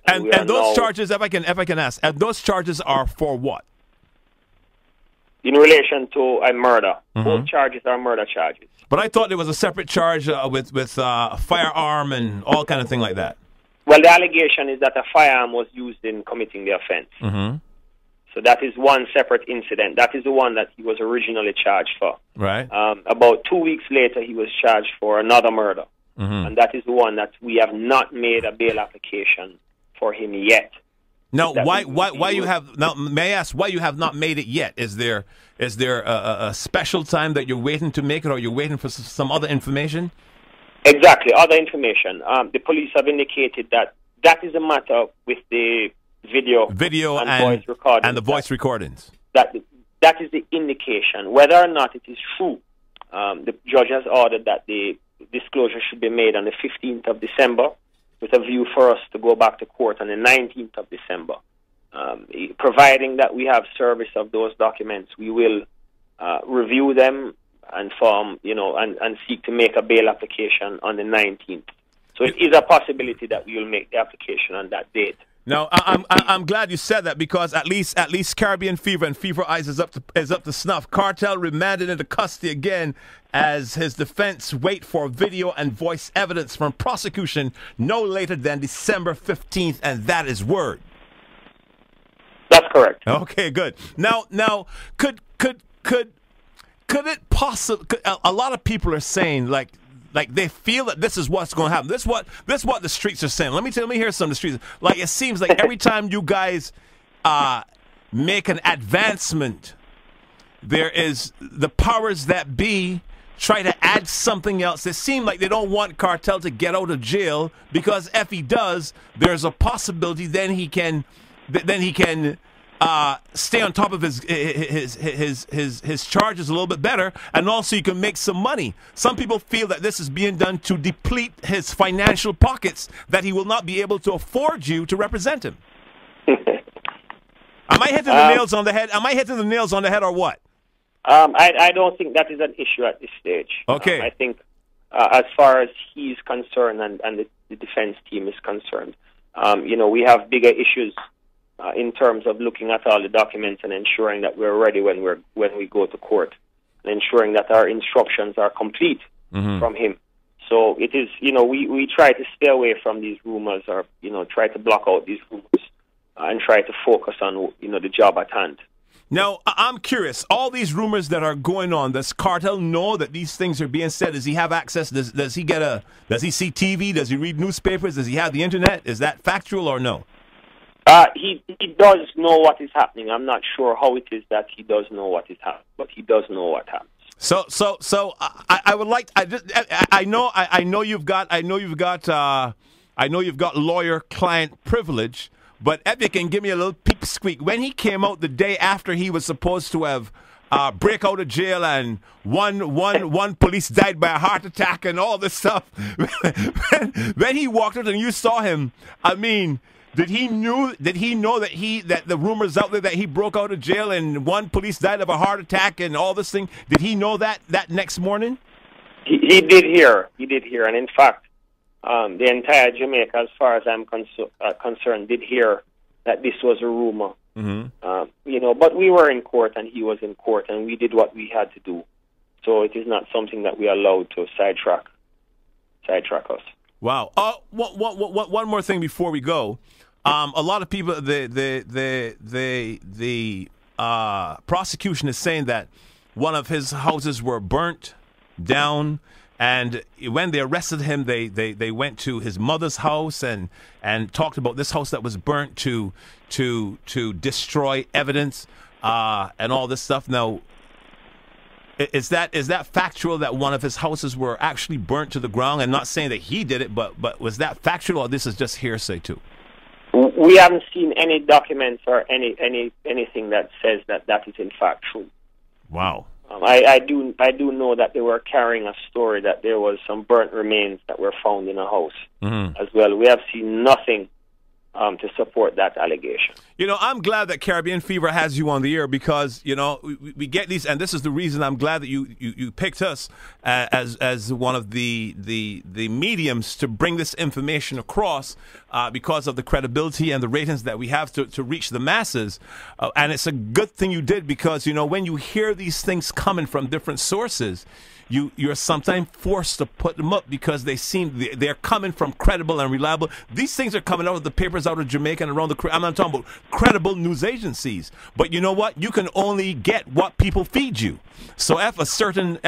And those charges, if I can ask, and those charges are for what? In relation to a murder. Both charges are murder charges. But I thought there was a separate charge with a firearm and all kind of thing like that. Well, the allegation is that a firearm was used in committing the offense. So that is one separate incident. That is the one that he was originally charged for. Right. About 2 weeks later, he was charged for another murder. And that is the one that we have not made a bail application for him yet. Now, why you have now? May I ask why you have not made it yet? Is there a special time that you're waiting to make it, or you're waiting for some other information? Exactly, other information. The police have indicated that is a matter with the video and voice recordings. And the voice recordings. That is the indication. Whether or not it is true, the judge has ordered that the disclosure should be made on the 15th of December, with a view for us to go back to court on the 19th of December. Providing that we have service of those documents, we will review them and form, and seek to make a bail application on the 19th. So it is a possibility that we will make the application on that date. Now, I'm glad you said that, because at least Caribbean Fever and Fever Eyes is up to snuff. Kartel remanded into custody again as his defense wait for video and voice evidence from prosecution no later than December 15th, and that is word. That's correct. Okay, good. Now, could it possibly? A lot of people are saying like they feel that this is what's going to happen. This is what the streets are saying. Let me hear some of the streets. Like, it seems like every time you guys make an advancement, there is the powers that be try to add something else. It seems like they don't want Kartel to get out of jail, because if he does, there's a possibility then he can stay on top of his charges a little bit better, and also you can make some money. Some people feel that this is being done to deplete his financial pockets, that he will not be able to afford you to represent him. Am I hitting the nails on the head? Am I hitting the nails on the head, or what? I don't think that is an issue at this stage. Okay. I think as far as he's concerned and the defense team is concerned, we have bigger issues in terms of looking at all the documents and ensuring that we're ready when we go to court, and ensuring that our instructions are complete from him. So it is, we try to stay away from these rumors, or try to block out these rumors and try to focus on the job at hand. Now, I'm curious, all these rumors that are going on, does Kartel know that these things are being said? Does he have access? Does he see TV? Does he read newspapers? Does he have the internet? Is that factual or no? He does know what is happening. I'm not sure how it is that he does know what is happening, but he does know what happens. So I would like, I know you've got lawyer-client privilege. But if you can give me a little peep squeak, when he came out the day after he was supposed to have break out of jail, and one police died by a heart attack and all this stuff, when he walked out and you saw him, I mean, did he know that the rumors out there that he broke out of jail and one police died of a heart attack and all this thing? Did he know that next morning? He did hear, and in fact, the entire Jamaica, as far as I'm concerned, did hear that this was a rumor. But we were in court and he was in court, and we did what we had to do. So it is not something that we are allowed to sidetrack us. Wow. One more thing before we go. A lot of people, the prosecution is saying that one of his houses were burnt down. And when they arrested him, they went to his mother's house and talked about this house that was burnt to destroy evidence and all this stuff. Now, is that factual that one of his houses were actually burnt to the ground? I'm not saying that he did it, but was that factual, or this is just hearsay too? We haven't seen any documents or anything that says that is in fact true. Wow. I do know that they were carrying a story that there was some burnt remains that were found in a house as well. We have seen nothing to support that allegation. You know, I'm glad that Caribbean Fever has you on the air because, you know, we get these, and this is the reason I'm glad that you picked us as one of the mediums to bring this information across because of the credibility and the ratings that we have to reach the masses. And it's a good thing you did because, you know, when you hear these things coming from different sources, you're sometimes forced to put them up because they're coming from credible and reliable. These things are coming out of the papers out of Jamaica and around I'm not talking about credible news agencies. But you know what? You can only get what people feed you. So if a certain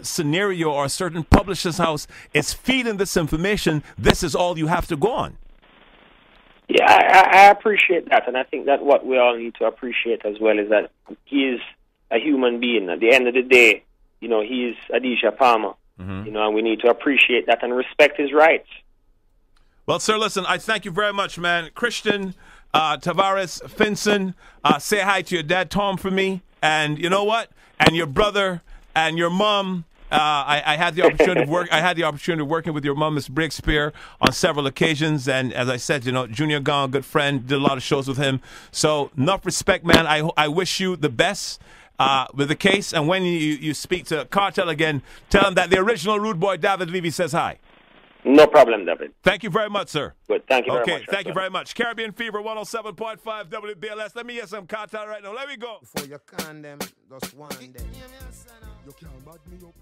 scenario or a certain publisher's house is feeding this information, this is all you have to go on. Yeah, I appreciate that, and I think that what we all need to appreciate as well is that he is a human being. At the end of the day, you know, he is Adisha Palmer, you know, and we need to appreciate that and respect his rights. Well, sir, listen, I thank you very much, man. Christian Tavares-Finson, say hi to your dad, Tom, for me. And you know what? And your brother and your mom. I had the opportunity of work. I had the opportunity of working with your mom, Miss Breakspear, on several occasions. And as I said, you know, Junior Gong, good friend, did a lot of shows with him. So enough respect, man. I wish you the best with the case. And when you speak to Kartel again, tell him that the original rude boy, Dahved Levy, says hi. No problem, David. Thank you very much, sir. Good. Thank you very much. Okay, thank you very much. Caribbean Fever 107.5 WBLS. Let me hear some Kartel right now. Let me go. Before you can them, just one day. You can't bad me up.